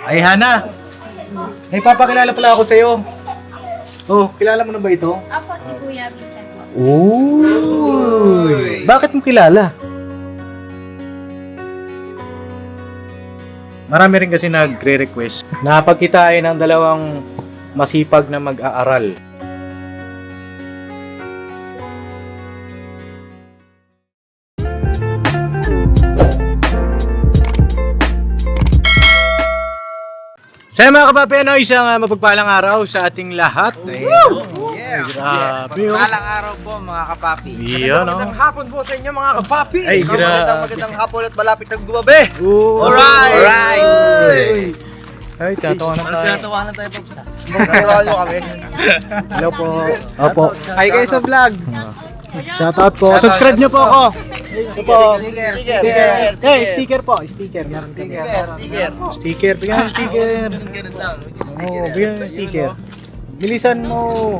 Ay, Hana. May papakilala pala ako sa'yo. Oh, kilala mo na ba ito? Apo, si Kuya Vincent po. Uy! Bakit mo kilala? Marami rin kasi nagre-request na pagkitain ng dalawang masipag na mag-aaral. Sa mga kapapi, isang mapagpalang araw sa ating lahat. Grabe. Magpalang araw po mga kapapi. Iyan, no? Magandang hapon po sa inyo mga kapapi. Ay, Magandang hapon at malapit ng gumabi. Alright! Ay, tatawanan tayo. Tinatawanan tayo, Pops. Tinatawanan kami. Hello po. Opo. Hi kayo sa vlog. Shoutout po. Subscribe niyo po ako. Ito po. Sticker. Sticker po. Sticker. Meron kami. Sticker. Sticker. Bigyan ng sticker. Oo, bigyan ng sticker. Bilisan mo.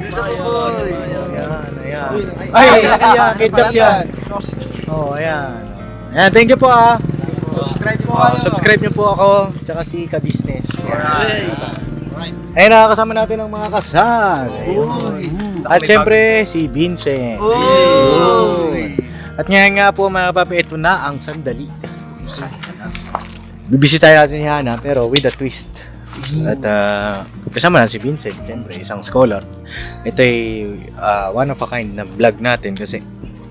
Ayan. Ay, ayan. Ketchup yan. Oh, ayan. Ayan, thank you po Subscribe po kayo. Subscribe niyo po ako. Tsaka si Ka-Business. Ayun, nakakasama natin ang mga kasal. At syempre, si Vincent. At ngayon nga po mga papi, ito na ang sandali. Bibisitahin natin si Hana, pero with a twist. At kasama na si Vincent, syempre, isang scholar. Ito ay one of a kind na vlog natin kasi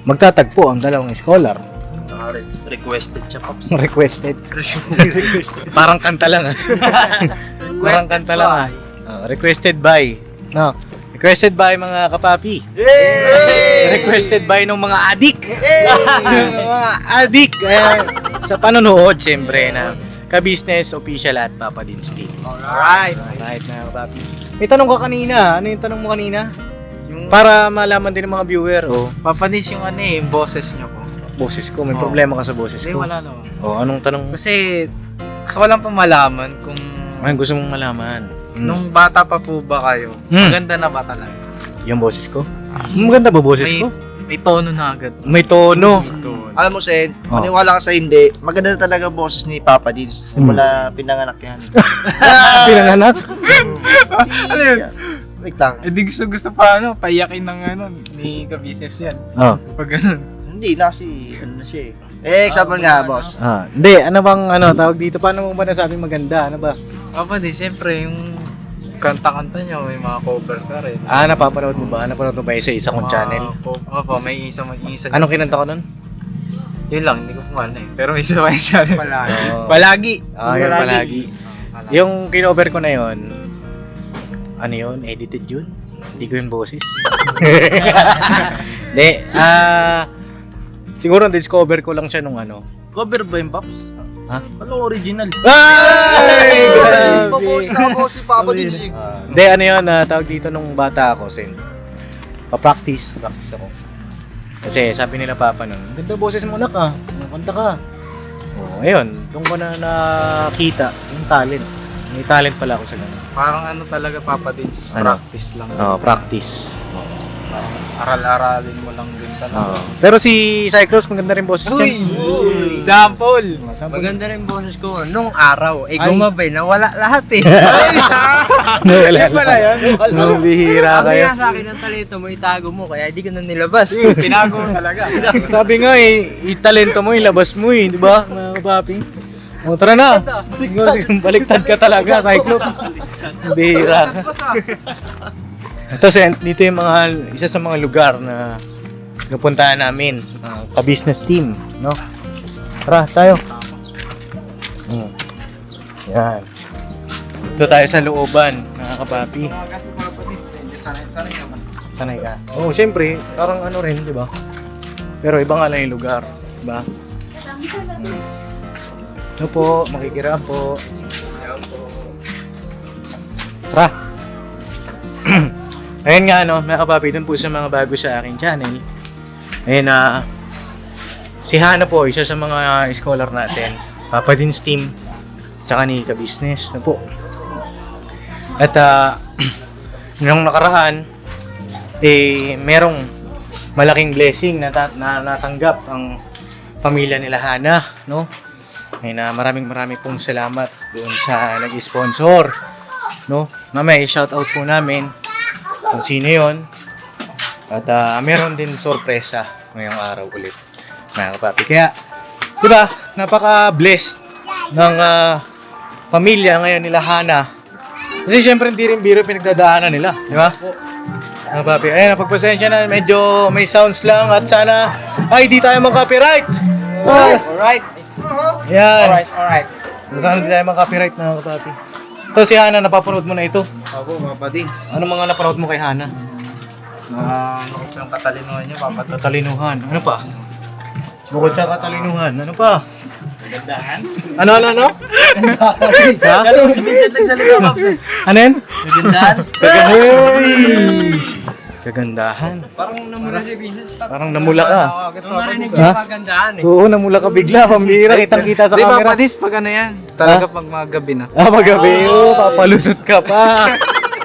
magtatagpo ang dalawang scholar. Requested siya, Pops. Requested. Parang kanta lang Parang kanta lang requested by. No. Requested by mga kapapi. Requested by ng mga adik. Mga adik. Sa panonood, syempre, na Ka-Business Official at Papa Dins Team. Alright. Alright na kapapi. May tanong ka kanina. Ano yung tanong mo kanina? Para malaman din ng mga viewer. Papanis yung yung boses niyo po. Boses ko. May problema ka sa boses Hindi, ko. wala naman. Anong tanong? Kasi gusto ko lang pa malaman kung Ay, gusto mong malaman. nung bata pa po ba kayo, maganda na ba talaga? Yung boses ko? Maganda ba boses ko? May tono na agad. May tono. Alam mo, Sen, maniwala ka sa hindi, maganda na talaga boses ni Papa Dins. Simula pinanganak yan. Pinanganak? Ano yun? Wait lang. Eh di gusto pa paiyakin ng ni ka-business yan. Pag ganun. Hindi na kasi, ano na siya example nga, boss. Hindi, ano bang tawag dito? Paano mo ba nasabing maganda? Ano ba? Papa di, siyempre yung kanta-kanta niya, may mga cover ka rin. Napapanood mo ba? Napanood mo ba isa kong channel? Opo, may isa. Anong kinanta ko nun? Yun lang, hindi ko kumana Pero may isa pa yung channel. Palagi. Palagi. Yun palagi. Yung kinover ko na yun, ano yun? Edited yun? Hindi ko yung boses. Hindi, siguro discover ko lang siya nung Cover ba yung Pops? Ha? Ano original? Ay! Boss si Papa Dins. Hindi, ano yun, tawag dito nung bata ako, practice ako. Kasi sabi nila papa nun, ganda boses mo anak kanta ka. Ayun, doon ko na nakita yung talent. May talent pala ako sa ganun. Parang talaga, Papa Dins, practice lang. Practice. Parang aral-aralin mo lang din talaga. Pero si Cyclops, maganda rin boses niya. Sample! Maganda rin boses ko. Nung araw, gumabay na wala lahat Wala pala yun. Nung bihira Sabi kayo. nga sa akin ng talento mo, itago mo, kaya di ko na nilabas. Tinago mo talaga. Sabi nga italento mo, ilabas mo di ba, mga papi? Tara na. Baliktad ka talaga, Cyclops. Bihira ka. Ito, dito yung isa sa mga lugar na napuntahan namin, ka-business team, no? Tara, tayo. Yan. Ito tayo sa looban, mga kapapi. Sanay ka. Syempre, parang rin, di ba? Pero iba nga lang yung lugar, di ba? Ito po, makikiraan po. Tara. Ayun nga mga kapapi, dun po sa mga bago sa aking channel. Ayun si Hana po, isa sa mga scholar natin. Papa Dins Team, tsaka ni Ka-Business na po. At nung nakaraan, merong malaking blessing na natanggap ang pamilya nila Hana, no? Ay na maraming pong salamat doon sa nag-sponsor. No? Mamaya i-shoutout po namin kung sino yon. At meron din sorpresa ngayong araw ulit, mga kapapi. Kaya, di ba, napaka-blessed ng pamilya ngayon nila Hana. Kasi syempre hindi rin biro pinagdadaanan nila, di ba? Mga kapapi, ayan, napagpasensya na, medyo may sounds lang at sana ay di tayo mag-copyright. Alright. Yan. Alright. Sana di tayo mag-copyright, mga kapapi. Ito si Hana, napapanood mo na ito. Opo, Papa Dins. Ano mga napanood mo kay Hana? Yung katalinuhan niya, Papa Dins. Katalinuhan. Ano pa? Bukod sa katalinuhan, ano pa? Gandahan. Ano? Ha? Ano si Vincent nagsalita, Paps? Ano yan? Nagandahan. Kagandahan. Parang namula si Vincent. Parang namula ka. Nung marinig Ha? yung pagandahan eh. Oo, namula ka bigla. Pambira, kitang-kita sa Di, camera. Papa Dins, pag ano yan? Talaga pag mga gabi na. Magabi. Oo, papalusot ka pa.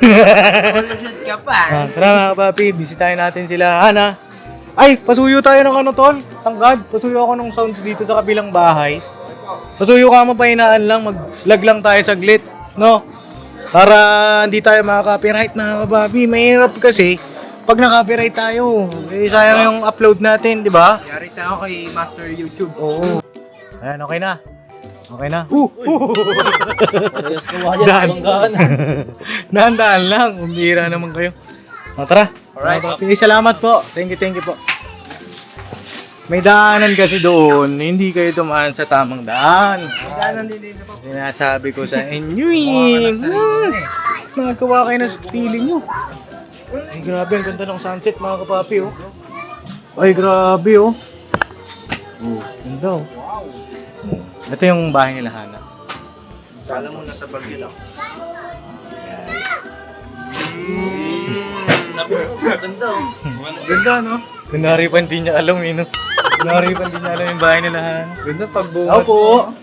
Malusot ka pa. Tara mga kapapi, bisitahin natin sila. Hana. Ay, pasuyo tayo ng ano, tol. Tangkad. Pasuyo ako ng sounds dito sa kabilang bahay. Pasuyo ka, mapahinaan lang. Mag-lag lang tayo saglit. No? Para hindi tayo makaka-copyright, mga kapapi. Mahirap kasi pag na-copyright tayo. Eh, sayang yung upload natin, di ba? Yari tayo kay Master YouTube. Oo. Ayan, okay na. Okay na. Dahan-dahan lang. Umira naman kayo. Tara. Alright. Salamat po. Thank you po. May daanan kasi doon. Hindi kayo dumaan sa tamang daan. Kailangan din dito po. Sinasabi ko sa inyo eh. Nagawa kayo na sa feeling nyo. Ay, grabe. Ang ganda ng sunset, mga kapapi, oh. Ay, grabe, oh. Ganda, oh. Ito yung bahay nila, Hana. Sana mo nasa bagyo lang. Sabi ko, sa ganda oh. Ganda, no? Kunwari pa hindi niya alam, eh, no? Kunwari pa hindi niya alam yung bahay nila, Hana. Ganda pagbungad Opo. mo.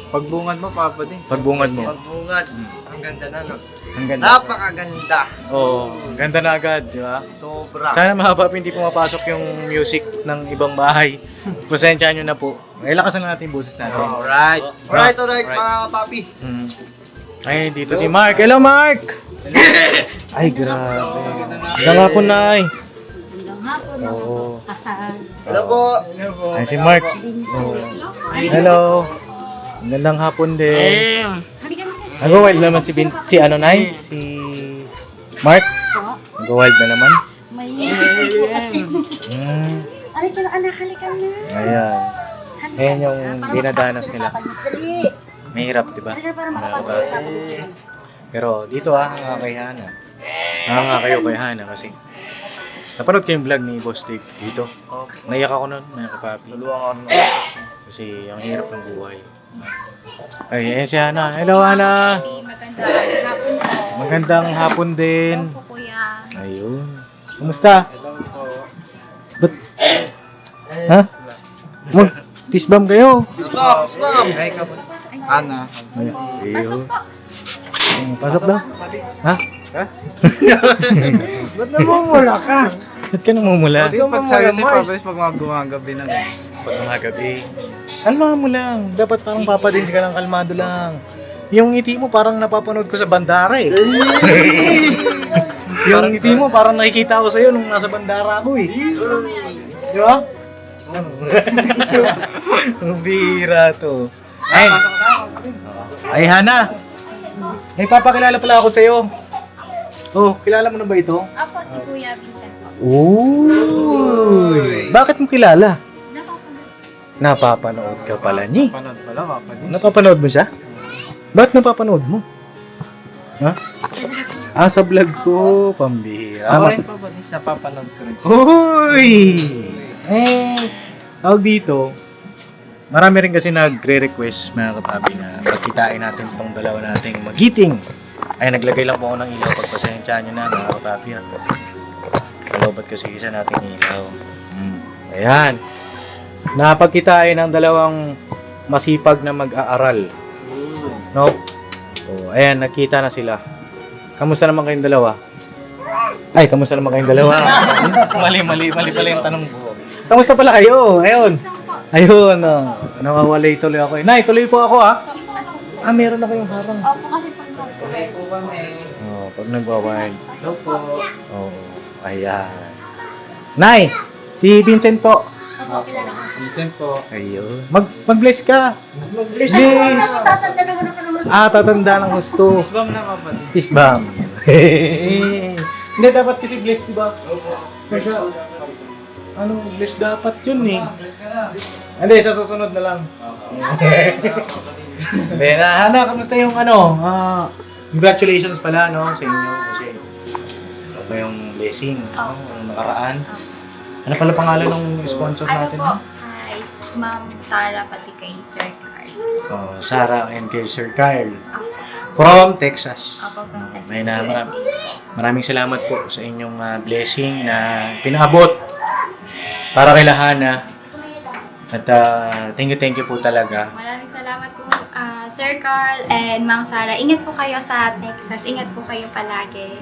Pagbungad mo, Papa Dins. Pagbungad mo. Pagbungad. Ang ganda na no. Ang ganda. Napakaganda. Oo, ganda na agad, di ba? Sobra. Sana mga papi hindi pumapasok yung music ng ibang bahay. Pasensya nyo na po. Ay, lakasan na natin yung boses natin. Alright. Alright, mga papi. Mm. Ay, dito si Mark. Hello, Mark! Ay, grabe. Ganda nga po, Nay. Hanggang hapon, Oo. kasal. Hello po. Ay, si Mark. Oo. Hello. Ang gandang hapon din. Halika na. Nag-wild naman si ano, Nay? Si Mark? Po, Nag-wild na naman? may secret po kasi. Halika na, anak, halika na. Ayan. Halika Ayan yung na, para dinadanas makapasok nila. ka pa, dali. Mahirap, di ba? Halika para makapasok ka pa, dali. Pero dito nga kay Hana. Nga kayo kay Hana kasi napanood ko yung vlog ni Boss Dave dito. Naiyak ako nun, mga kapapi. Kasi ang hirap ng buhay. Ay, ayan si Hana. Hello, Hana. Magandang hapon po. Magandang hapon din. Hello po, kuya. Ayun. Kumusta? Ba't? Ha? Peace bomb kayo. Stop. Ay, kamusta? Ana. Ayun. Pasok po. Pasok daw. Ha? Ba't namumula ka? Ba't ka namumula? Pati pag sabi si Papa Dins pag mga gumagabi na gano'n. Pag mga gabi. Kalma mo lang. Dapat parang papadins ka lang, kalmado lang. Yung ngiti mo parang napapanood ko sa bandara eh. Yung ngiti mo parang nakikita ko sa'yo nung nasa bandara ako eh. Di ba? Ang bira to. Ay, ay Hana. May papakilala pala ako sa'yo. Oh, kilala mo na ba ito? Apo, si Kuya Vincent po. Uy! Bakit mo kilala? Napapanood. Napapanood ka pala niya. Panood pala, Papa Dins. Napapanood mo siya? Bakit napapanood mo? Ha? Sa vlog ko, pambihira. Ako rin, Papa Dins, napapanood ko rin siya. Uy! Tawag dito, marami rin kasi nagre-request mga kapabi na pagkitain natin tong dalawa nating magiting. Ay, naglagay lang po ako ng ilaw. Pagpasensya nyo na mga kapabi. Kalobat kasi isa nating ilaw. Ayan. Napagkitain ng dalawang masipag na mag-aaral. No? So, ayan, nakita na sila. Kamusta naman kayong dalawa? Ay, kamusta naman kayong dalawa? mali pala yung tanong ko. Kamusta pala kayo? Ayun. Lang po. Ayun, nawawalay tuloy ako. Nay, tuloy po ako Pasok po. meron na kayong harang. Opo, kasi pag nag-work. Po kami. Pag nagwawild. Pasok po. Oo, ayan. Nay, si Vincent po. Opo, kilala ko. Minsan po. Ayun. Mag-bless ka. Bless. Tatanda na naman ako ng Tatanda ng gusto. Isbam na kapatid. Isbam. Hindi, dapat kasi bless, di ba? Kasi, bless dapat yun eh. Bless ka na. Hindi, sa susunod na lang. Hindi, Hana, kamusta yung congratulations pala, no, sa inyo kasi ano yung blessing, yung nakaraan. Ano pala pangalan ng sponsor Ano natin? po? Hi, Ma'am Sarah, pati kay Sir Carl. Sarah and kay Sir Kyle Opo. from Texas. Opo, from Texas, May USA. maraming salamat po sa inyong blessing na pinaabot para kay Lahana. At thank you po talaga. Maraming salamat po, Sir Carl and Ma'am Sarah. Ingat po kayo sa Texas. Ingat po kayo palagi.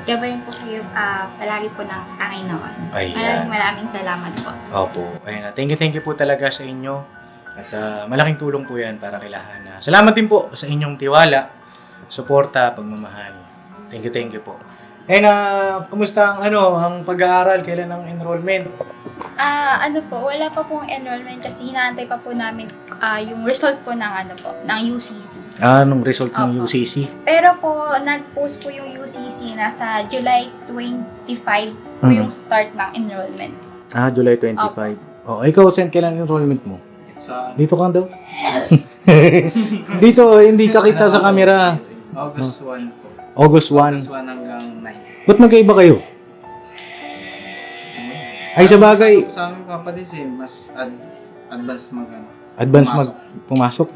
Gabayan po kayo palagi po ng Panginoon. Ayan. Maraming salamat po. Opo. Ayun, thank you po talaga sa inyo. At malaking tulong po yan para kay Lahana. Salamat din po sa inyong tiwala, suporta, pagmamahal. Thank you po. Kumusta ang pag-aaral? Kailan ang enrollment? Wala pa pong enrollment kasi hinaantay pa po namin yung result po ng UCC. Anong result ng Opo. UCC? Pero po, nag-post po yung UCC nasa July 25 po yung start ng enrollment. July 25. Ikaw, Sen, kailan enrollment mo? Sa Dito ka daw? Dito, hindi ka kita sa camera. August 1 po. August 1. August 1 hanggang 9. Ba't magkaiba kayo? Ay, sa bagay, Sa aming kapatid mas advanced advance pumasok.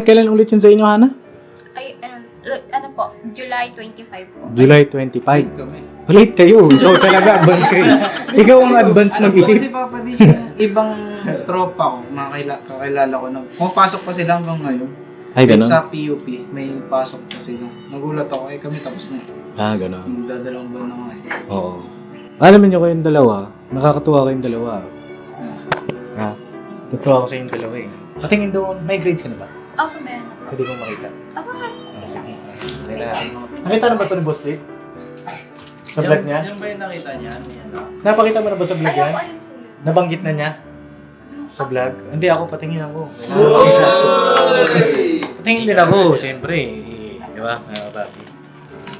Kailan ulit yun sa inyo, Hana? Ay, po, July 25 po. July 25. kami. Late kayo. Ikaw talaga, advance kayo. Ikaw ang advance Alam ko mag-isip. kasi papadis yung ibang tropa ko, mga kakilala ko, pumapasok pa sila hanggang ngayon. Ay, Kahit gano'n? sa PUP, may pasok pa sila. Nagulat ako, kami tapos na. Gano'n. Magdadalawang buwan na nga. Oo. Alam niyo kayong dalawa, nakakatuwa kayong dalawa. Tutuwa ako sa inyong dalawa eh. Patingin doon, may grades ka na ba? Opo, meron na po. Pwede kong makita. Opo, Sige. Nakita na ba ito ni Boss Dave? Sa vlog niya? Yan ba yung nakita niya? Yan na. Napakita mo na ba sa vlog yan? ayun po yun. Nabanggit na niya? Sa vlog? Hindi ako, patingin ako. Patingin din ako, siyempre. Di ba? Papi.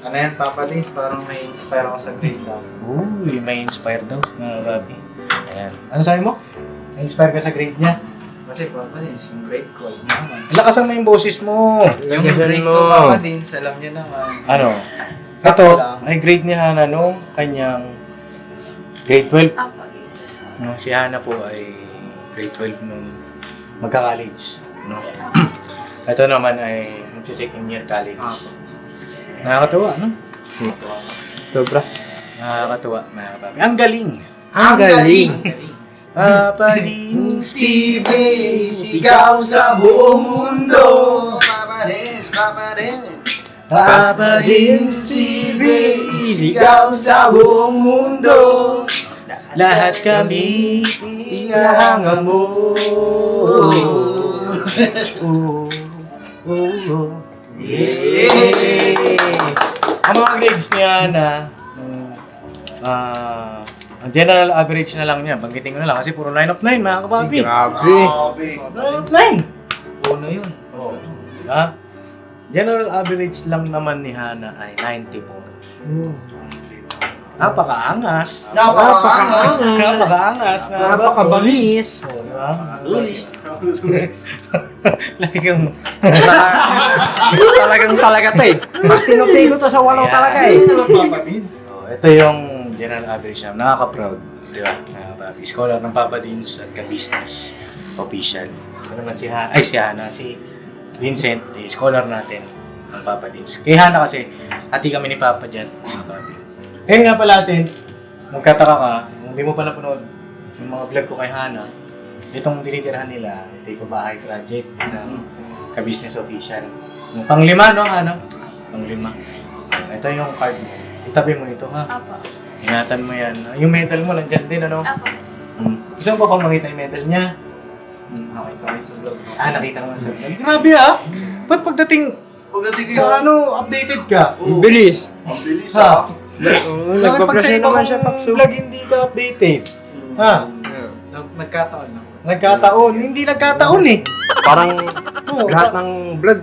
Ano yan, papadis, parang may inspire ako sa grade down. Uy, may inspire daw, mga papi. Ayan. Ano sabi mo? Inspire ka sa grade niya? Kasi papadis, yung grade ko, alam mo naman. Lakasan mo yung boses mo. Yung grade ko, papadis, alam niyo naman. Ano? Sakto Ito, lang. ay grade ni Hana nung kanyang grade 12. Opo, grade. No, si Hana po ay grade 12 nung magka-college. No? Ito naman ay magsi-second year college. Nakakatuwa, no? Sobra. Nakakatuwa, mga papi. Ang galing! Ang galing! Papa Dins Stevie, sigaw sa buong mundo. Papa Dins, Papa Dins. Papa Dins TV, sigaw sa buong mundo. Lahat kami pinahanga mo. Ang mga grades niya na ang general average na lang niya, banggitin ko na lang kasi puro 9 of 9 mga kapapi. Grabe! 9 of 9! Uno yun. Oh, diba? General average lang naman ni Hana ay 94. Napakaangas. Napakaangas. Napakabalis. Oh, diba? Lulis. Lagi kang... Talaga to eh. Tinutilo to sa walaw talaga eh. Papadis. Oh, ito yung general average na nakaka-proud. Di ba? Papi. Scholar ng Papa Dins at ka-business. Official. Ito naman si Hana. Ay, si Hana. Si Vincent. Scholar natin ng Papa Dins. Kay Hana kasi, hati kami ni Papa dyan. Mga papi. Ngayon nga pala, Sen, magkataka ka, kung hindi mo pa napanood yung mga vlog ko kay Hana, itong tinitirahan nila, ito yung bahay project ng ka-business official. Yung pang-5, no, Hana? Pang-5. Ito yung card mo. Itabi mo ito, ha? Opo. Ingatan mo yan. Yung medal mo, nandyan din, ano? Opo. Gusto mo pa pang makita yung medal niya? Nakita ko sa vlog. Nakita mo sa vlog. Grabe Ba't pagdating sa updated ka? Bilis. Ang bilis Ha? Oo, Bakit pag sa nagpa-pressure iba naman kong siya, Pakso. vlog hindi ka updated? Ha? Nagkataon na. Nagkataon. Hindi nagkataon eh. Parang Oo, lahat ng vlog,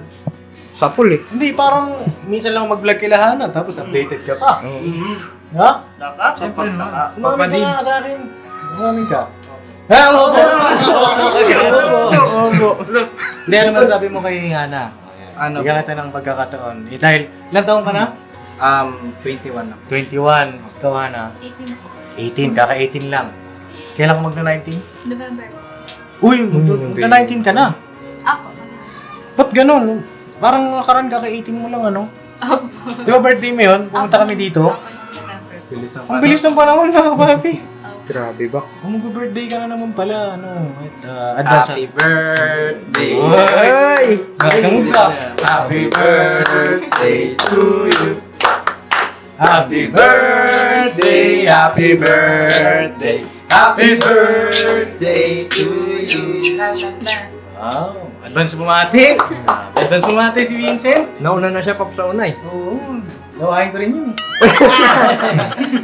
sapul eh. Hindi, parang minsan lang mag-vlog kila Hana tapos updated ka pa. Ha? Siyempre naman. Umamin Papa ka nga Dins. sa akin. Umamin ka. Ha? Opo. Hindi, ano masasabi mo kay Hana? Ano Bigyan kita ng pagkakataon. Dahil, ilang taong ka na? 21 na. 21. Ikaw, Hana? 18 po. 18. Kaka-18 lang. Kailan ka magna-19? November. Uy, magna-19 ka na. Ako. Ba't ganun? Parang nakaraan kaka-18 mo lang, ano? Opo. Di ba birthday mo yun? Pumunta kami dito. Ako ng November. Bilis ng Ang bilis ng panahon, mga papi. Grabe ba? Kung mag-birthday ka na naman pala, ano? Advance. Happy birthday. Uy! Nakakamugsa. Happy birthday to you. Happy birthday, happy birthday, Happy birthday to you. Wow, advance bumati. Advance bumati si Vincent. Nauna na siya, Pop, sa unay. Oo, gawain ko rin yun.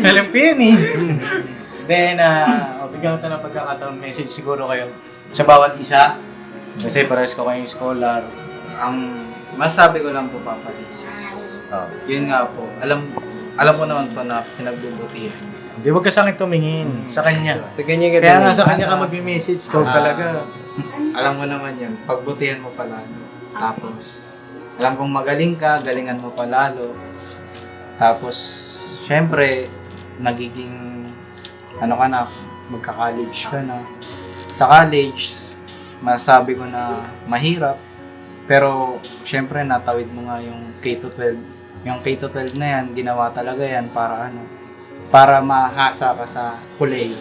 Alam ko yun eh. Then, bigyan ko ng pagkakataon message siguro kayo sa bawat isa. Kasi parehas ko kayong scholar. Ang masabi ko lang po, Papa Dins, yun nga po, alam ko naman po na pinagbubutihan. Hindi, wag ka sa akin tumingin. Sa kanya. Sa ganyan Kaya nga sa kanya ka mag-message. Ikaw talaga. Alam ko naman yun, pagbutihan mo palalo. Tapos, alam kong magaling ka, galingan mo palalo. Tapos, syempre, nagiging, ano ka na, magka-college ka na. Sa college, masabi ko na mahirap. Pero, syempre, natawid mo nga yung K-12. Yung K-12 na yan, ginawa talaga yan para ano, para mahasa ka sa kulay.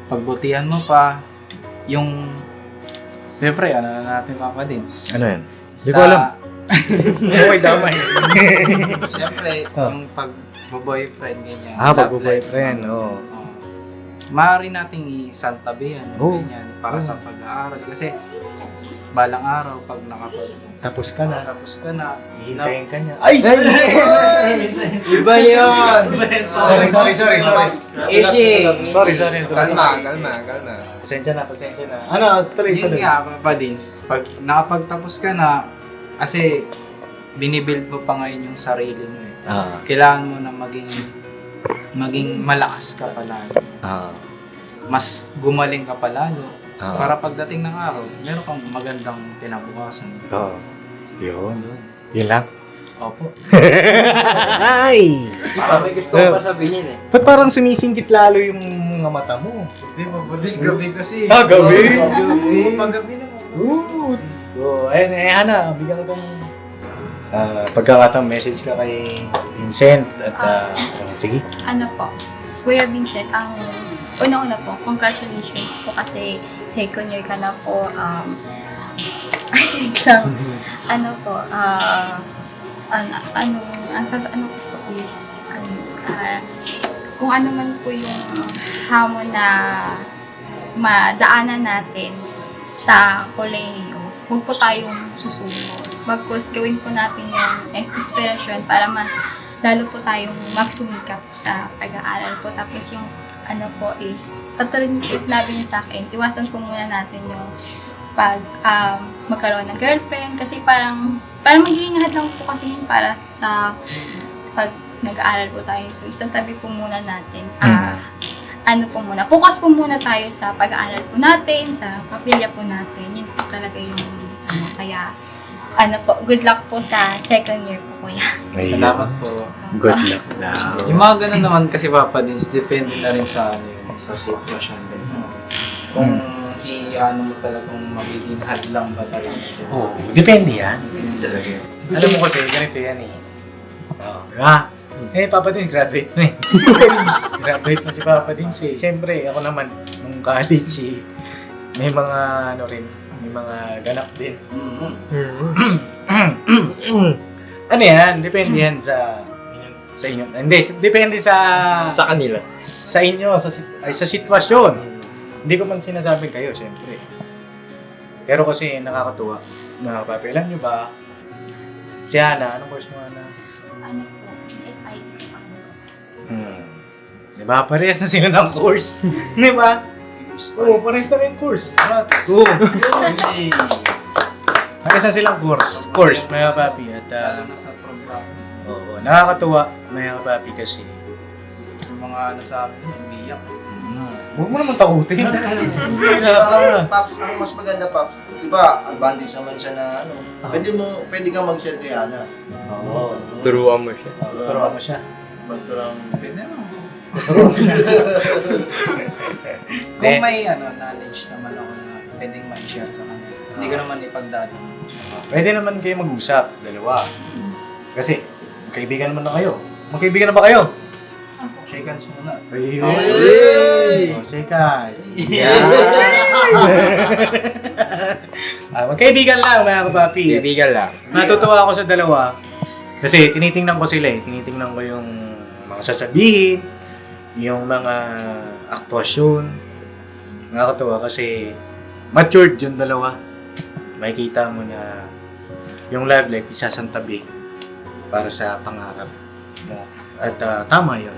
Pagbutihan mo pa, yung, syempre, ano na natin, Papa Dins. Ano yan? Hindi ko alam. Okay, damay. Siyempre, yung pag-boyfriend, ganyan. Pag-boyfriend, oo. Maaari nating isantabi yan, Oo. ganyan, para sa pag-aaral. Kasi, balang araw, pag Tapos ka na. nakapagtapos ka na, Hihintayin ka niya. Ay! Iba yun! Sorry. Easy! Sorry. Kalma. Pasensya na. Ano, tuloy. yun nga, Papa Dins, pag nakapagtapos ka na, kasi binibuild mo pa ngayon yung sarili mo eh. Kailangan mo na maging malakas ka palalo. Mas gumaling ka palalo. Para pagdating ng araw, meron kang magandang kinabukasan. Yun lang. Opo. Ay! Parang may gusto ko pa sabihin eh. Ba't parang sumisingkit lalo yung mga mata mo? Hindi mo, Budis, gabi kasi. Gabi? Pag-gabi naman. Good. So, ayun, Hana, bigyan ko tong pagkakataong message ka kay Vincent at sige. Ano po, Kuya Vincent, ang una-una po, congratulations po kasi second year ka na po. Ano po, ano po is, kung ano man po yung hamon na madaanan natin sa kolehiyo, huwag po tayong susubo. Bagkus gawin po natin yung inspirasyon para mas lalo po tayong magsumikap sa pag-aaral po. Tapos yung ano po is, patuloy po sinabi niyo sa akin, iwasan po muna natin yung pag magkaroon ng girlfriend kasi parang mag-iingat lang po kasi yun para sa pag nag-aaral po tayo. So, isang tabi po muna natin. Ano po muna, focus po muna tayo sa pag-aaral po natin, sa pamilya po natin. Yun po talaga yung kaya good luck po sa second year po, kuya. Salamat po. Good luck daw. Yung mga ganun naman kasi, Papa Dins, depende na rin sa sa sitwasyon din. Kung i-ano mo talagang magiging hadlang ba talaga. Oo, depende yan. Alam mo kasi, ganito yan eh. Papa Dins, graduate na eh. Graduate na si Papa Dins eh. Siyempre, ako naman, nung college eh, may mga may mga ganap din. Ano yan? Depende yan sa inyo. Hindi, depende sa Sa kanila. inyo, sa sitwasyon. Hindi ko man sinasabing kayo, siyempre. Pero kasi nakakatuwa. Mga kapapi, alam nyo ba, si Hana, anong course mo, Hana? Ano po, SID po. Diba? Parehas na sila ng course. Diba? Oo, parehas na yung course. Oo. Parehas na silang course, mga kapapi. At, Lalo na sa program. oo, nakakatuwa, mga kapapi, kasi. Yung mga ano sa amin, umiyak. Huwag mo naman takutin. Paps, ang mas maganda, Paps, diba, advantage naman siya na ano, pwede kang mag-share kay Hana. Oo. Turuan mo siya. Turuan mo siya. Magturang... Pwede naman. Eh. Kung may knowledge naman ako na pwedeng ma-share sa kanya. Hindi ko naman ipagdadaan. Pwede naman kayo mag-usap, dalawa. Kasi, magkaibigan naman na kayo. Magkaibigan na ba kayo? Shake hands muna. Ayun. Hey! Oh, shake hands. Yeah. Magkaibigan lang, mga kapapi. Kaibigan lang. Natutuwa ako sa dalawa. Kasi tinitingnan ko sila eh. Tinitingnan ko yung mga sasabihin, yung mga aktwasyon. Nakakatuwa kasi matured yung dalawa. Makikita mo na yung love life isasantabi para sa pangarap mo. At tama yun.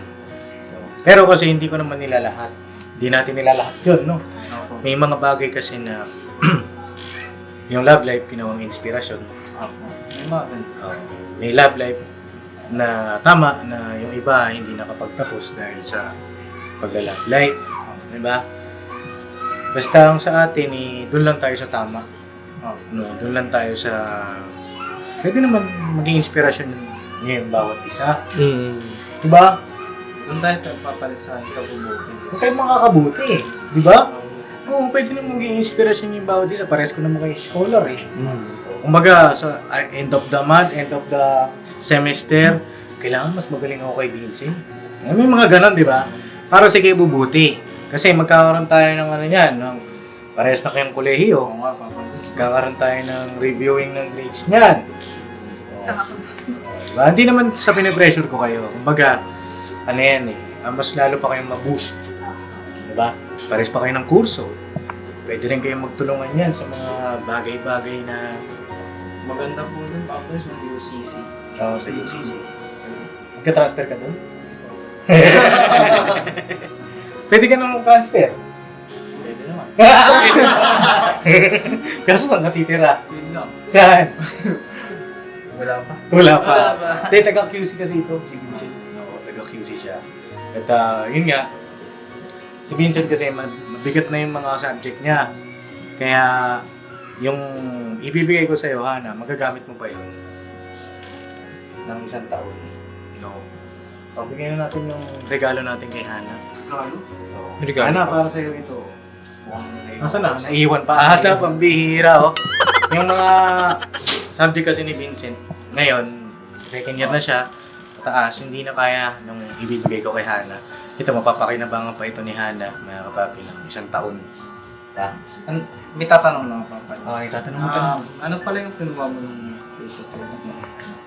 Pero kasi hindi ko naman nila lahat. Hindi natin nila lahat yun, no? Opo. May mga bagay kasi na yung love life ginawang inspirasyon. Opo. May mga ganun. May love life na tama na yung iba hindi nakapagtapos dahil sa pagla-love life. Diba? Basta ang sa atin, doon lang tayo sa tama. No, doon lang tayo sa... Pwede naman maging inspirasyon niya yung bawat isa. Diba? Doon tayo papalit sa ikabubuti. Kasi makakabuti, di ba? Oo, pwede naman maging inspirasyon yung bawat isa. Pares ko naman kayo scholar eh. Kumbaga, sa end of the month, end of the semester, kailangan mas magaling ako kay Vincent. May mga ganon, di ba? Para sa kayo bubuti. Kasi magkakaroon tayo ng ano yan, ng pares na kayong kolehiyo. Oo nga, papalit. Magkakaroon tayo ng reviewing ng grades niyan. Diba? Hindi naman sa pinipressure ko kayo. Kumbaga, ano yan eh, mas lalo pa kayong ma-boost. Diba? Pares pa kayo ng kurso. Pwede rin kayong magtulungan yan sa mga bagay-bagay na Maganda po din, papalit yung UCC. sa UCC. Magka-transfer ka doon? Pwede ka nang transfer. Pwede naman. Kaso saan ka titira? Yun lang. Saan? Wala pa. Wala pa. Hindi, taga-QC kasi ito. Si Vincent. Oo, taga-QC siya. At yun nga, si Vincent kasi mabigat na yung mga subject niya. Kaya yung ibibigay ko sa'yo, Hana, magagamit mo pa yun ng isang taon. No. Pagbigay na natin yung regalo natin kay Hana. Oo. Regalo? Hana, para sa'yo ito. Nasaan na? Naiiwan pa ata, pambihira, oh. Yung mga subject kasi ni Vincent, ngayon, second year na siya, taas, hindi na kaya nung ibibigay ko kay Hana. Ito, mapapakinabangan pa ito ni Hana, mga kapapi, ng isang taon. May tatanong na ako, papalit. Okay, tatanong mo ka. Ano pala yung pinuha mo ng tutorial?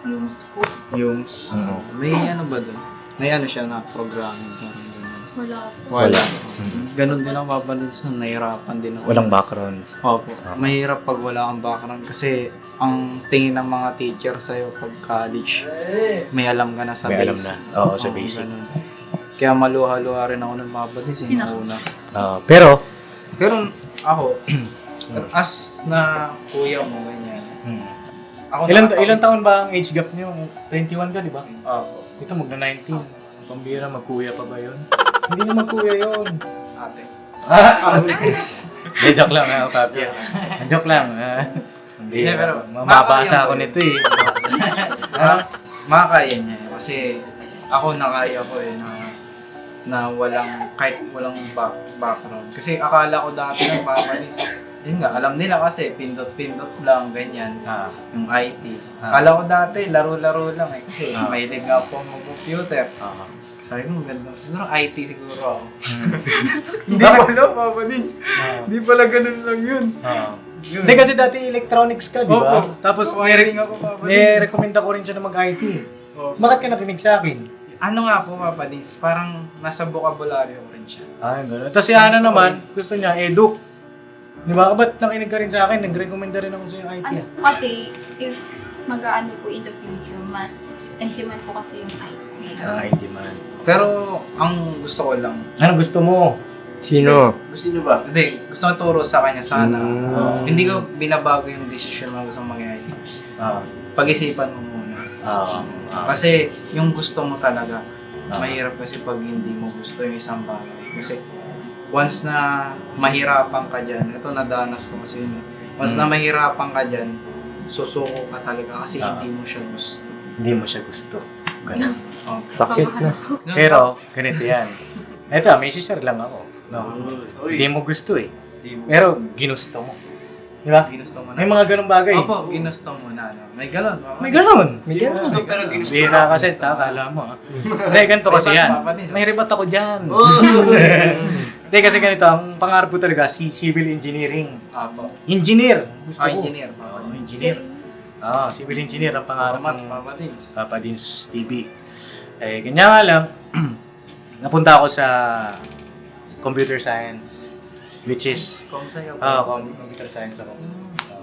Yung po. Yung Oo. may ano ba doon? May ano siya na programming parang ganyan. Wala po. Wala. Ganon din ako papalit na nahirapan din ako. Walang background. Opo. Mahirap pag wala kang background kasi ang tingin ng mga teacher sa'yo pag college, may alam ka na sa May alam basic. na. Oo, sa basic. Ganun. Kaya maluha-luha rin ako ng mga badis yung una. Pero, Pero ako, as na kuya mo, ganyan. Ako ilang taon ba ang age gap niyo? 21 ka, di ba? Opo. Ito, magna-19. Pambira, magkuya pa ba yun? Hindi na magkuya yun. Ate. Hindi, joke lang, papi. Joke lang. Hindi, Hindi, pero mababasa makakaya ako ko nito eh. Makakaya niya eh. Kasi ako nakaya ko eh na walang, kahit walang background. Kasi akala ko dati ng papalis, yun nga, alam nila kasi pindot-pindot lang, ganyan. Yung IT. Akala ko dati, laro-laro lang eh. Kasi mahilig nga po mag-computer. Sabi ko, maganda. Siguro IT siguro ako. Hindi pala, Papa Dins. Hindi pala ganun lang yun. Hindi kasi dati electronics ka, di ba? Opo. Tapos Wiring ako, Papa Dins. may recommend ako rin siya na mag-IT. Opo. Bakit ka nakinig sa akin? Ano nga po, Papa Dins, parang nasa vocabulary ko rin siya. Ay, gano'n. Tapos si Hana naman, gusto niya, edu. Di ba? Ba't nakinig ka rin sa akin? Nag-recommenda rin ako sa yung IT. Ano kasi, if mag-aano po in the future, mas in-demand po kasi yung IT. IT man. Pero, ang gusto ko lang, Ano gusto mo? Sino? Gusto nyo ba? hindi, gusto ko turo sa kanya sana. Mm. Hindi ko binabago yung decision mo gusto mag-IT. Ah. Pag-isipan mo muna. Kasi yung gusto mo talaga, mahirap kasi pag hindi mo gusto yung isang bagay. Kasi once na mahirapan ka dyan, ito nadanas ko kasi yun. Once na mahirapan ka dyan, susuko ka talaga kasi hindi mo siya gusto. Hindi mo siya gusto. Ganun. Oh. Sakit na. Pero, ganito yan. Eto, may share lang ako. No. Uy. Hindi mo gusto eh. Pero, ginusto mo. Di ba? Ginusto mo na. May mga ganung bagay. Opo, ginusto mo na. No? May galon. May ganun. May Hindi mo ganun. gusto, pero ginusto Bihira ka. kasi, kala mo. Hindi, ganito kasi May yan. iba pa din. May ribat ako dyan. Oh. Hindi, kasi ganito, ang pangarap ko talaga, civil engineering. Opo. Engineer. Gusto ko. Engineer. Oo, engineer. civil engineer ang pangarap Salamat, ng Papa Dins. Papa Dins TV. Eh, kanya nga lang, napunta ako sa computer science, which is, Kung sa'yo, computer science ako.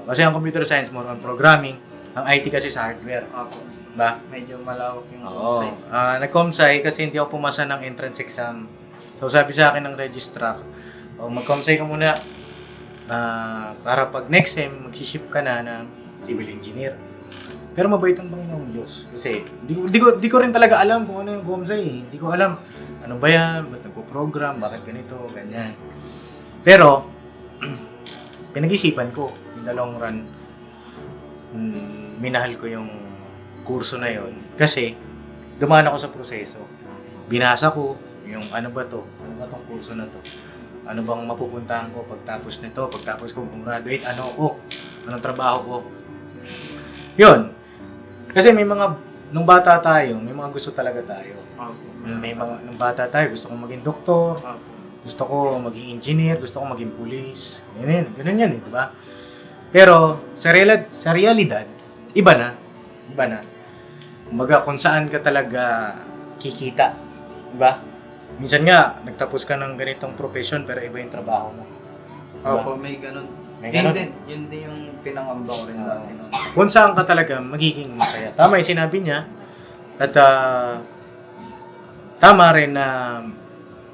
Kasi ang computer science more on programming, ang IT kasi sa hardware. Opo. Ba? Medyo malawak yung Oo. sa'yo. Nag-comsci kasi hindi ako pumasa ng entrance exam. So sabi sa akin ng registrar, mag-comsci ka muna para pag next time, mag-ship ka na ng civil engineer. Pero mabait ang Panginoong Diyos. Kasi di ko rin talaga alam kung ano yung comsci. Hindi ko alam ano ba yan, ba't nagpo-program, bakit ganito, ganyan. Pero, pinag-isipan ko, in the long run, minahal ko yung kurso na yon kasi dumaan ako sa proseso. Binasa ko yung ano ba tong kurso na to? Ano bang mapupuntahan ko pagtapos nito, pagtapos ko graduate, ano ko, anong trabaho ko. Yun. Kasi may mga, nung bata tayo, may mga gusto talaga tayo. Opo. May mga, nung bata tayo, gusto kong maging doktor, Opo. gusto ko maging engineer, gusto ko maging police. Ganun yan, di ba? Pero sa realidad, iba na. Iba na. Kumbaga kung saan ka talaga kikita, di ba? Minsan nga, nagtapos ka ng ganitong profession pero iba yung trabaho mo. Diba? Opo, may ganun. May Yun ganun. din. Yun din yung pinangamba ko rin dati noon. Kung saan ka talaga magiging masaya. Tama yung sinabi niya. At tama rin na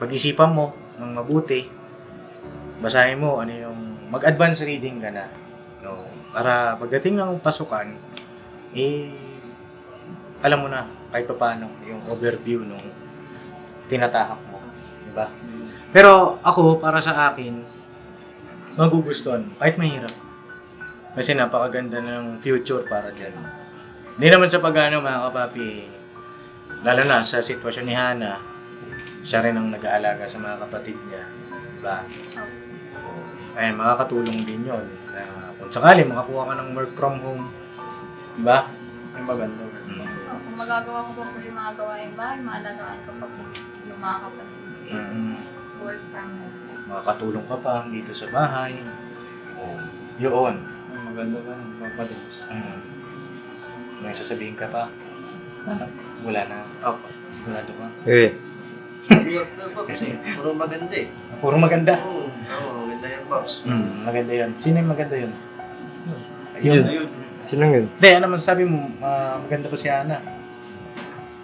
pag-isipan mo ng mabuti. Basahin mo ano yung mag-advance reading ka na. No, para pagdating ng pasukan, alam mo na kahit paano yung overview nung tinatahak mo. Diba? Pero ako, para sa akin, magugustuhan. Kahit mahirap. Kasi napakaganda ng future para dyan. Hindi naman sa pag-ano mga kapapi, lalo na sa sitwasyon ni Hana, siya rin ang nag-aalaga sa mga kapatid niya. Diba? Ay, makakatulong din yun. Kung sakali, makakuha ka ng work from home. Diba? Ay maganda. Kung magagawa ko pa po yung mga gawain bahay, maalagaan ko pa po yung mga kapatid ko. Work from home. Makakatulong ka pa dito sa bahay. Yun. Ay maganda ka ng Papa Dins. May sasabihin ka pa? Wala na. Opo. Sigurado ka? Pops eh. Puro maganda eh. Puro maganda. Oo, maganda yan, Pops. Maganda yun. Sino yung maganda yun? Yun. Ayun. Sino yun? Hindi, ano masasabi mo? Maganda pa si Ana?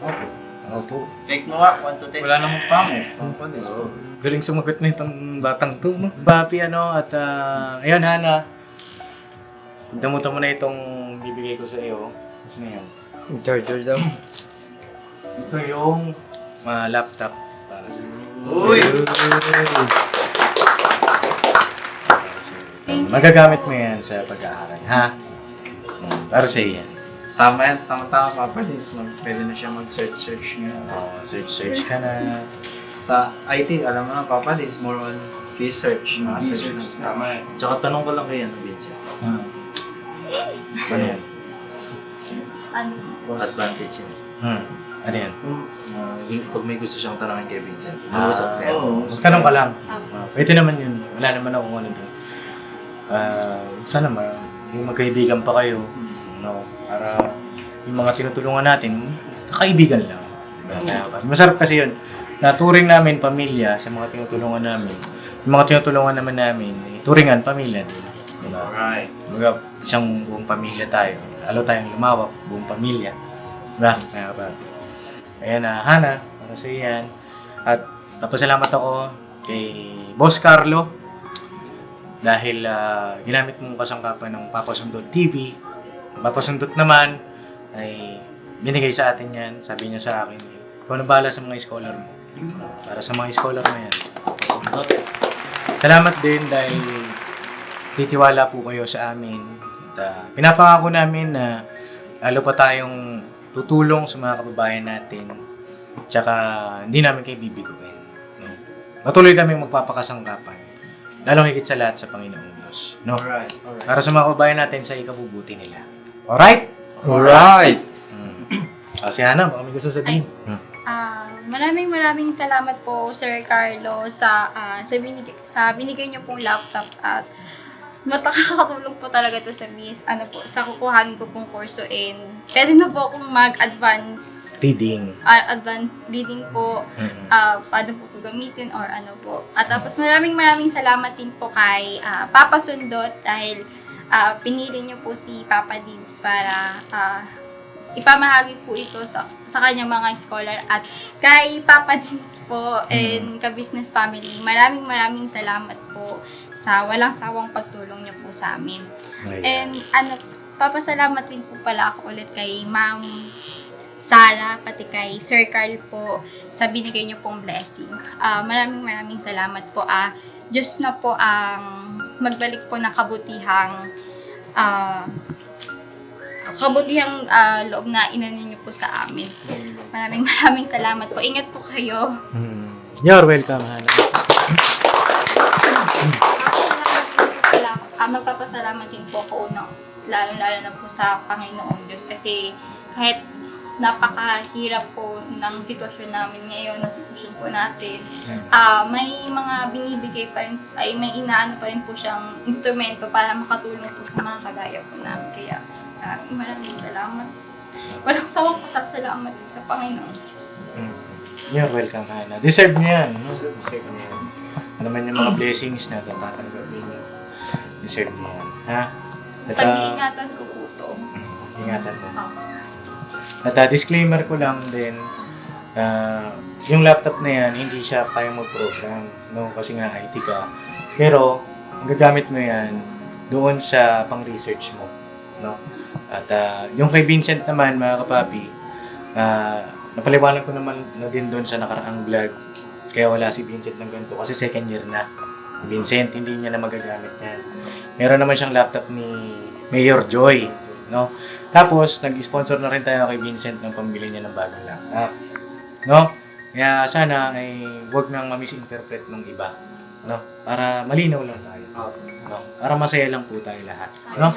Opo. Opo. Take mo nga, 1 to 10. Wala namang pangit. Papa Dins. Galing sumagot na itong batang to, no? Papi, at ayun, Hana. Damutan mo na itong bibigay ko sa iyo. Kasi na yun. Charger daw. Ito yung laptop para sa Uy! Thank you. Magagamit mo yan sa pag-aaral, ha? Para sa iyo yan. Tama yan. Tama-tama, Papa Dins. Pwede na siya mag-search nga. Search ka na. Sa IT, alam mo na, Papa Dins, more on research. Mga search na. Tama yan. Tsaka tanong ko lang kayo, Vincent. Ano yan? Ano? Advantage yun. Ano yan? Pag may gusto siyang tanongin kay Vincent, mag-usap kayo. Oo. Magtanong ka lang. Ako. Pwede naman yun. Wala naman ako ano doon. Sana yung magkaibigan pa kayo. No? Para yung mga tinutulungan natin, kakaibigan lang. Diba? Kaya, masarap kasi yun. Naturing namin pamilya sa mga tinutulungan namin. Yung mga tinutulungan naman namin, turingan pamilya din. Diba? Alright. Kumbaga, isang buong pamilya tayo. Lalo tayong lumawak, buong pamilya. Diba? Kaya ba? Ayan na, Hana, para sa iyan. At napasalamat ako kay Boss Carlo dahil ginamit mong kasangkapan ng Papasundot TV. Papasundot naman ay binigay sa atin yan. Sabi niya sa akin, ikaw na bahala sa mga scholar mo. Para sa mga scholar mo yan. Salamat din dahil titiwala po kayo sa amin. At pinapangako namin na lalo pa tayong tutulong sa mga kababayan natin. Tsaka hindi namin kayo bibiguin. No? Patuloy kami magpapakasangkapan. Lalong higit sa lahat sa Panginoong Diyos. No? Alright. Para sa mga kababayan natin sa ikabubuti nila. Alright? Alright! Si Hana, baka may gusto sabihin. Maraming salamat po Sir Carlo sa binigay niyo pong laptop at makakatulong po talaga to sa sa kukuhanin ko pong kurso and pwede na po akong mag-advance advanced reading po, paano po ito gamitin or ano po. At tapos maraming salamat din po kay Papa Sundot dahil pinili niyo po si Papa Dids para ipamahagi po ito sa kanyang mga scholar at kay Papa Dids po and ka-business family. Maraming salamat po sa walang sawang pagtulong niyo po sa amin. And papasalamat din po pala ako ulit kay Ma'am Sara, pati kay Sir Carl po sa binigay niyo pong blessing. Maraming salamat po. Diyos na po ang magbalik po ng kabutihang loob na inano niyo po sa amin. Maraming salamat po. Ingat po kayo. You're welcome, Hana. Magpapasalamat din po ako lalo na po sa Panginoong Diyos kasi kahit napakahirap po ng sitwasyon namin ngayon, ng sitwasyon po natin, may mga binibigay pa rin, may inaano pa rin po siyang instrumento para makatulong po sa mga kagaya po namin. Kaya maraming salamat. Walang sawang pasasalamat po sa Panginoong Diyos. You're welcome, Hana. Deserve niya yan. No? Deserve niya yan. Ano man yung mga blessings na tatanggapin niyo. Deserve niya yan. Ha? At, Pag-iingatan ko po ito. ingatan mo. At disclaimer ko lang din, yung laptop na yan, hindi siya kayang mag-program. No? Kasi nga IT ka. Pero, ang gagamit mo yan doon sa pang-research mo. No? At yung kay Vincent naman, mga kapapi, napaliwanag ko naman na din doon sa nakaraang vlog. Kaya wala si Vincent ng ganito kasi second year na. Vincent, hindi niya na magagamit yan. Meron naman siyang laptop ni Mayor Joy. No? Tapos, nag-sponsor na rin tayo kay Vincent ng pambili niya ng bagong laptop. No? Kaya sana ay huwag nang ma-misinterpret ng iba. No? Para malinaw lang tayo. No? Para masaya lang po tayo lahat. No?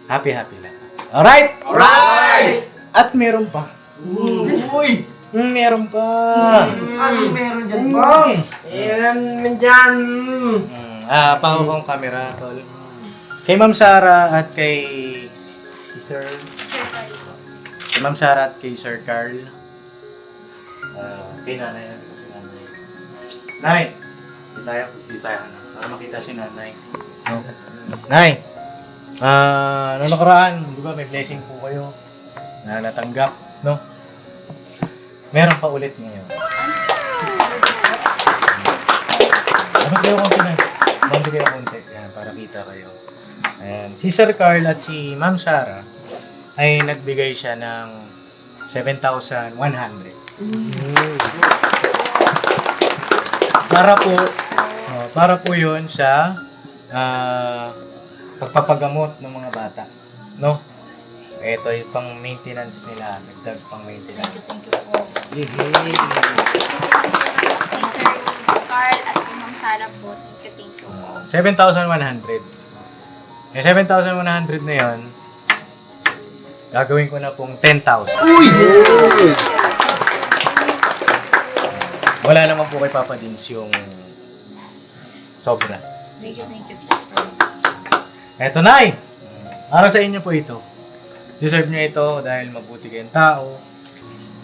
Happy lang. Alright? Alright! At meron pa. Uy! Meron pa. Ano meron dyan, Pops? Meron dyan! Pahawak ang camera, tol. Kay Ma'am Sara at kay Sir Ma'am Sara at kay Sir Carl. Kay nanay at si nanay. Nay! Di tayo. Para makita si nanay. No? Nay! Noong nakaraan, di ba may blessing po kayo na natanggap, no? Meron pa ulit ngayon. Abot kayo konti na. Abot kayo konti. Yan, para kita kayo. Ayan. Si Sir Carl at si Ma'am Sara ay nagbigay siya ng 7,100. Para po yun sa pagpapagamot ng mga bata. No? Ito yung pang maintenance nila. Nagdag pang maintenance. Thank you po. Kay Sir Carl at kay Ma'am Sara po. Thank you po. 7,100. Yung 7,100 na yun, gagawin ko na pong 10,000. Uy! Wala naman po kay Papa Dins yung sobra. Thank you. Eto, Nay! Para sa inyo po ito. Deserve nyo ito dahil mabuti kayong tao.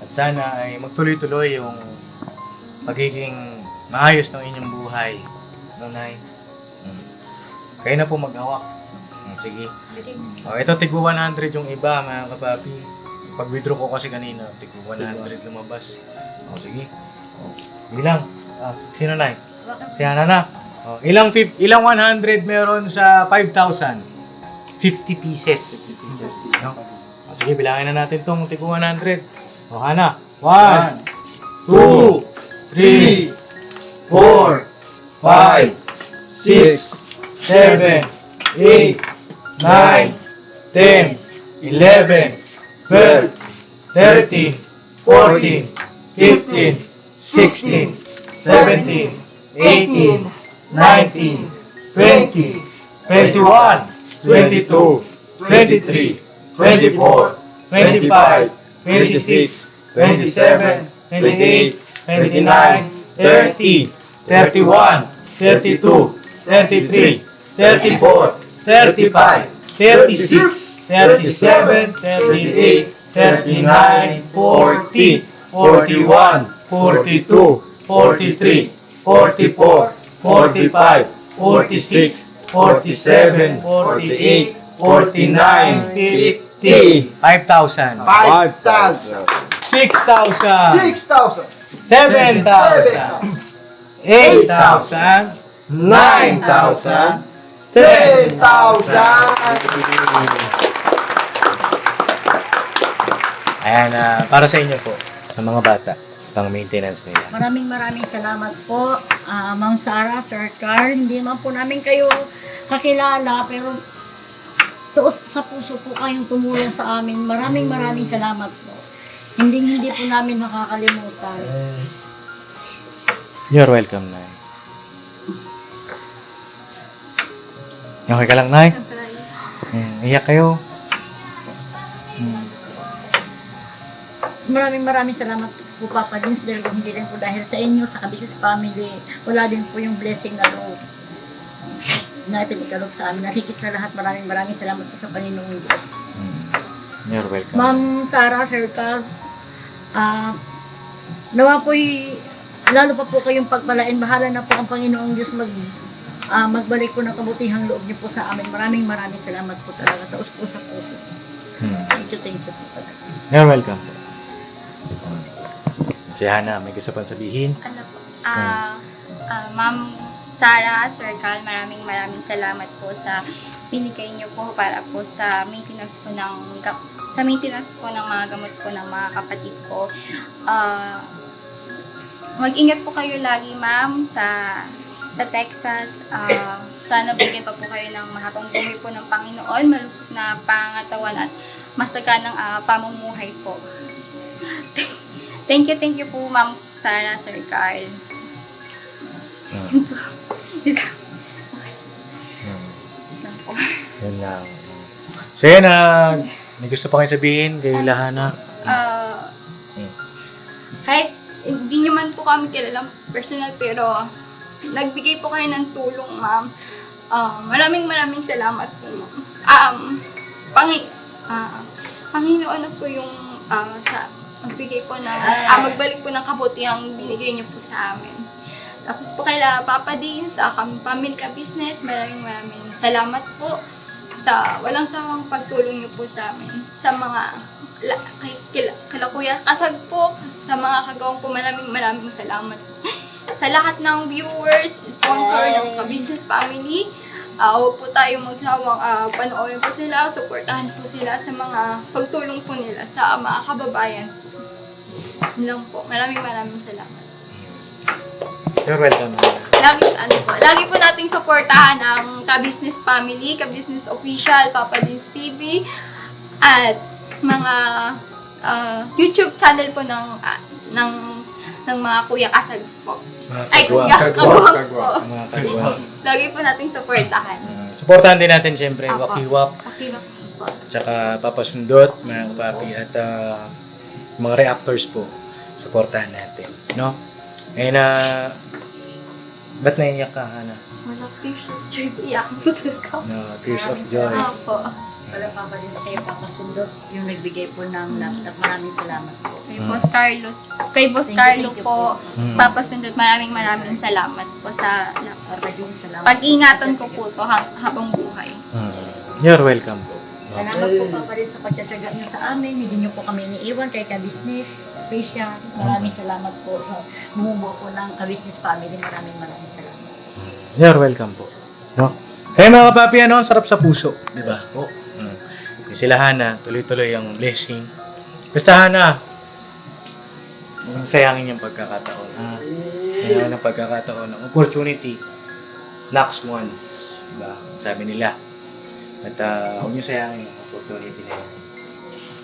At sana ay magtuloy-tuloy yung pagiging maayos ng inyong buhay. No, Nay? Kayo na po maghawak. Sige. Ito, tigwa 100 yung iba, mga kapapi. Pag-withdraw ko kasi kanina, tigwa 100 lumabas. Sige. Ilang? Sino, Nay? Si Hana na. Ilang 100 meron sa 5,000? 50 pieces. No? Sige, bilangin na natin tong tigwa 100. Hana. 1, 2, 3, 4, 5, 6, 7, 8, 9, 10, 11, 12, 13, 14, 15, 16, 17, 18, 19, 20, 21, 22, 23, 24, 25, 26, 27, 28, 29, 30, 31, 32, 33, 34, 35, 36, 37, 38, 39, 40, 41, 42, 43, 44, 45, 46, 47, 48, 49, 50, 5,000, 5,000. 6,000, 6,000. 7,000, 8,000, 9,000, 10,000. Ayan, para sa inyo po, sa mga bata, pang maintenance nila. Maraming salamat po, Ma'am Sarah, Sir Carl. Hindi man po namin kayo kakilala, pero tuos sa puso po kayong tumulong sa amin. Maraming salamat po. Hindi po namin nakakalimutan. You're welcome, Nay. Okay ka lang, Nay? Iyak kayo. Maraming salamat po, Papa Dins, dahil kung hindi rin po dahil sa inyo, sa Kabisnes family, wala din po yung blessing na loob na ipinagkaloob sa amin. Nakikit sa lahat, maraming salamat po sa Panginoong Diyos. You're welcome. Ma'am Sarah, Sir Carl, nawa po'y lalo pa po kayong pagpalain. Bahala na po ang Panginoong Diyos magbalik po ng kabutihang loob niyo po sa amin. Maraming salamat po talaga. Taos po sa puso. Thank you po talaga. You're welcome po. Si Hana, may gusto pang sabihin? Ano po, Ma'am Sarah, Sir Carl, maraming salamat po sa binigay niyo po para po sa maintenance po ng mga gamot po ng mga kapatid ko. Mag-ingat po kayo lagi, ma'am, sa Texas. Sana bigyan pa po kayo ng mahabang buhay po ng Panginoon, malusog na pangatawan at masaganang pamumuhay po. Thank you po, Ma'am Sarah, Sir Carl. Yun lang. So yan, may gusto pa kayo sabihin kay Lahana? Kahit hindi nyo man po kami kilalang personal, pero nagbigay po kayo ng tulong, ma'am. Maraming salamat po, ma'am. Panginoon na po yung sa magbigay po ng magbalik po ng kabutihang binigay niyo po sa amin. Tapos po kay Papa Dean, sa Family Ka Business, maraming salamat po sa walang sawang pagtulong niyo po sa amin. Sa mga kila Kuya Kasag po, sa mga kagawang po, maraming salamat po. Sa lahat ng viewers, sponsor ng Ka-Business Family, huwag po tayo magsawang panoorin po sila, suportahan po sila sa mga pagtulong po nila sa mga kababayan. Yun lang po. Maraming salamat. You're welcome. Lagi po nating suportahan ang Ka-Business Family, Ka-Business Official, Papa Dins TV, at mga YouTube channel po ng mga Kuya Kasags po. Kuya Kagwags po. Mga kagwang. Lagi po nating suportahan. Supportahan din natin siyempre, Apo. Wakiwap, Okay po. tsaka Papasundot, mga kapapi, at mga reactors po. Supportahan natin. No? Ngayon ba't naiiyak ka, Hana? Wala, tears of joy. Iyak mo talaga. No, tears of joy. Opo. Wala Papa Dins kay Papa Sundot, yung nagbigay po ng laptop. Maraming salamat po. Kay Boss Carlo Thank you po, Mm. Papa Sundot, maraming salamat po sa laptop. Papa Dins, salamat. Pag-ingatan ko po to habang buhay. You're welcome po. Salamat po Papa Dins sa pagtsatsaga niyo sa amin. Hindi niyo po kami iniiwan kay Ka-Business, Christian. Maraming salamat po sa bumubuo po ng Ka-Business family. Maraming salamat. You're welcome po. No? Sa'yo mga kapapi, ano, ang sarap sa puso. Di ba? Po. Yung sila Hana, tuloy-tuloy ang blessing. Basta Hana, huwag sayangin yung pagkakataon. Ha? Sayangin ang pagkakataon. Ang opportunity, knocks once. Diba? Sabi nila. At huwag nyo sayangin ang opportunity na yun.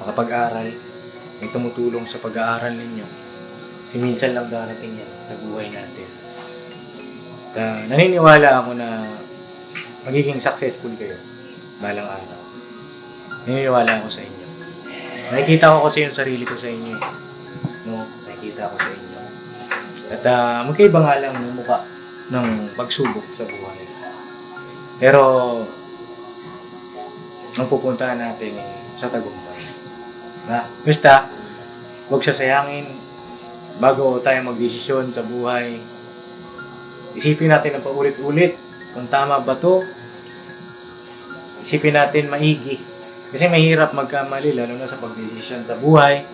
Makapag-aral, may tumutulong sa pag-aaral ninyo. Kasi minsan lang darating yan sa buhay natin. At naniniwala ako na magiging successful kayo balang araw. Naniniwala ako sa inyo. Nakikita ko kasi yung sarili ko sa inyo. No? Nakikita ko sa inyo. At magkaiba nga lang yung mukha ng pagsubok sa buhay. Pero ang pupuntahan natin sa tagumpay. Basta, huwag sasayangin bago tayo magdesisyon sa buhay. Isipin natin ang paulit-ulit kung tama ba to. Isipin natin maigi. Kasi mahirap magkamali lalo na sa pagdesisyon sa buhay.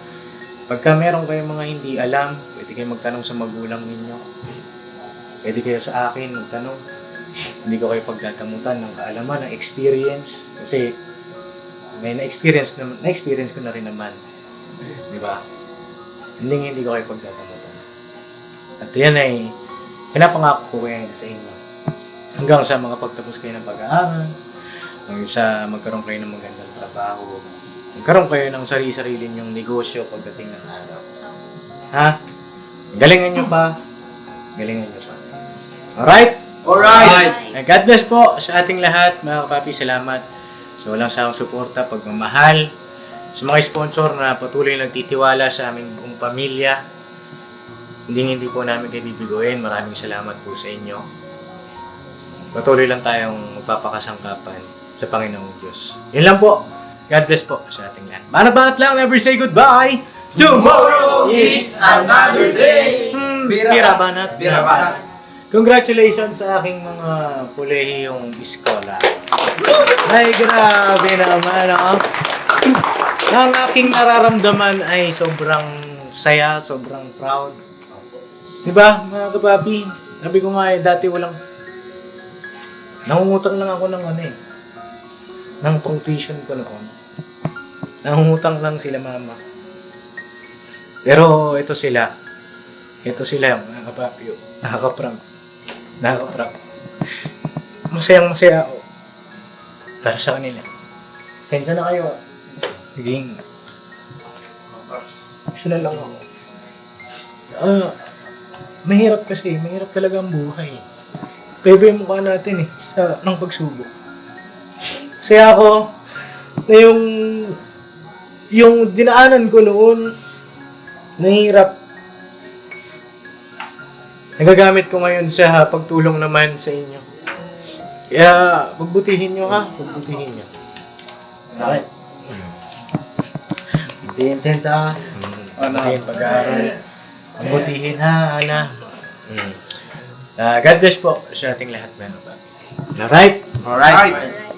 Pagka meron kayong mga hindi alam, pwede kayo magtanong sa magulang ninyo. Pwede kayo sa akin magtanong. Hindi ko kayo pagdadamutan ng kaalaman, ng experience. Kasi may na-experience ko na rin naman. Di ba? Hindi ko kayo pagdadamutan. At yan ay pinapangako ko yan sa inyo. Hanggang sa mga pagtapos kayo ng pag-aaral, hanggang sa magkaroon kayo ng magandang trabaho, magkaroon kayo ng sarili-sarili nyong negosyo pagdating ng araw. Ha? Galingan nyo pa. Galingan nyo pa. Alright? Alright! God bless po sa ating lahat, mga kapapi. Salamat sa walang sawang suporta, pagmamahal, sa mga sponsor na patuloy nagtitiwala sa aming buong pamilya. Hindi po namin kayo bibiguin. Maraming salamat po sa inyo. Patuloy lang tayong magpapakasangkapan sa Panginoong Diyos. Yun lang po. God bless po sa ating lahat. Banat-banat lang. Never say goodbye. Tomorrow is another day. Bira banat. Bira banat. Congratulations sa aking mga kolehiyong iskola. Ay, grabe naman. Ang aking nararamdaman ay sobrang saya, sobrang proud. Diba, mga kapapi? Sabi ko nga dati walang... Nangungutang lang ako ng ng tuition ko noon. Nangungutang lang sila mama. Pero ito sila. Ito sila, mga kapapi. Nakaka-prank. Masayang-masaya ako. Para sa kanila. Sensya na kayo. Naging... Emotional lang ako. Mahirap kasi. Mahirap talaga ang buhay. Pwede yung mukha natin ng pagsubok. Kasi ako, na yung dinaanan ko noon, nahirap. Nagagamit ko ngayon sa pagtulong naman sa inyo. Kaya, pagbutihin nyo ha. Pagbutihin nyo. Okay. Pagbutihin, Senta. Pagbutihin, pag-aaral. Pagbutihin ha, Ana. God bless po sa ating lahat. Alright? Alright!